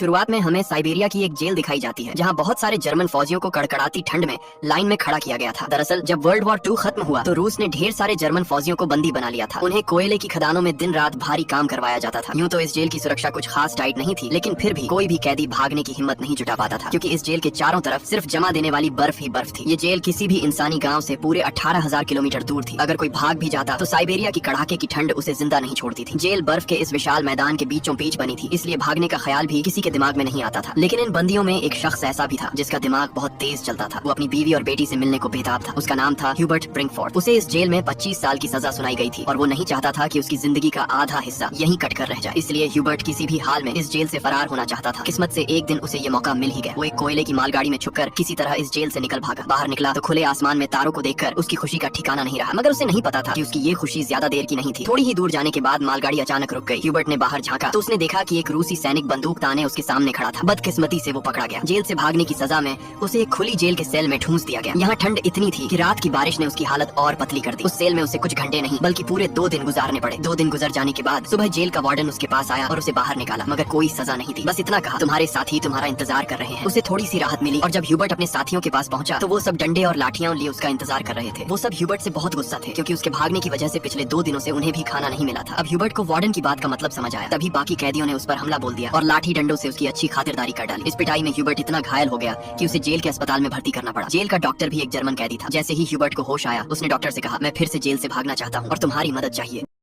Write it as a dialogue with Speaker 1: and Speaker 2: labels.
Speaker 1: शुरुआत में हमें साइबेरिया की एक जेल दिखाई जाती है जहां बहुत सारे जर्मन फौजियों को कड़कड़ाती ठंड में लाइन में खड़ा किया गया था। दरअसल जब वर्ल्ड वॉर 2 खत्म हुआ तो रूस ने ढेर सारे जर्मन फौजियों को बंदी बना लिया था। उन्हें कोयले की खदानों में दिन रात भारी काम करवाया जाता था। यूं तो इस जेल की सुरक्षा कुछ खास टाइट नहीं थी, लेकिन फिर भी कोई भी कैदी भागने की हिम्मत नहीं जुटा पाता था, क्योंकि इस जेल के चारों तरफ सिर्फ जमा देने वाली बर्फ ही बर्फ थी। ये जेल किसी भी इंसानी गाँव से पूरे 18,000 किलोमीटर दूर थी। अगर कोई भाग भी जाता तो साइबेरिया की कड़ाके की ठंड उसे जिंदा नहीं छोड़ती थी। जेल बर्फ के इस विशाल मैदान के बीचों बीच बनी थी, इसलिए भागने का ख्याल भी किसी के दिमाग में नहीं आता था। लेकिन इन बंदियों में एक शख्स ऐसा भी था जिसका दिमाग बहुत तेज चलता था। वो अपनी बीवी और बेटी से मिलने को बेताब था। उसका नाम था ह्यूबर्ट ब्रिंकफोर्ड। उसे इस जेल में 25 साल की सजा सुनाई गई थी और वो नहीं चाहता था कि उसकी जिंदगी का आधा हिस्सा यहीं कट कर रह जाए। इसलिए ह्यूबर्ट किसी भी हाल में इस जेल से फरार होना चाहता था। किस्मत से एक दिन उसे ये मौका मिल ही गया। वो एक कोयले की मालगाड़ी में छुपकर किसी तरह इस जेल से निकल भागा। बाहर निकला तो खुले आसमान में तारों को देखकर उसकी खुशी का ठिकाना नहीं रहा, मगर उसे नहीं पता था कि उसकी ये खुशी ज्यादा देर की नहीं थी। थोड़ी ही दूर जाने के बाद मालगाड़ी अचानक रुक गई। ह्यूबर्ट ने बाहर झांका तो उसने देखा कि एक रूसी सैनिक बंदूक ताने उसके सामने खड़ा था। बदकिस्मती से वो पकड़ा गया। जेल से भागने की सजा में उसे एक खुली जेल के सेल में ठूंस दिया गया। यहाँ ठंड इतनी थी कि रात की बारिश ने उसकी हालत और पतली कर दी। उस सेल में उसे कुछ घंटे नहीं बल्कि पूरे 2 दिन गुजारने पड़े। 2 दिन गुजर जाने के बाद सुबह जेल का वार्डन उसके पास आया और उसे बाहर निकाला, मगर कोई सजा नहीं थी। बस इतना कहा, तुम्हारे साथी तुम्हारा इंतजार कर रहे हैं। उसे थोड़ी सी राहत मिली और जब ह्यूबर्ट अपने साथियों के पास पहुंचा तो वो सब डंडे और लाठियां लिए उसका इंतजार कर रहे थे। वो सब ह्यूबर्ट से बहुत गुस्सा थे, क्योंकि उसके भागने की वजह से पिछले 2 दिनों से उन्हें भी खाना नहीं मिला था। अब ह्यूबर्ट को वार्डन की बात का मतलब समझ आया। तभी बाकी कैदियों ने उस पर हमला बोल दिया और लाठी डंडों से उसकी अच्छी खातिरदारी कर डाली। इस पिटाई में ह्यूबर्ट इतना घायल हो गया कि उसे जेल के अस्पताल में भर्ती करना पड़ा। जेल का डॉक्टर भी एक जर्मन कैदी था। जैसे ही ह्यूबर्ट को होश आया उसने डॉक्टर से कहा, मैं फिर से जेल से भागना चाहता हूँ और तुम्हारी मदद चाहिए।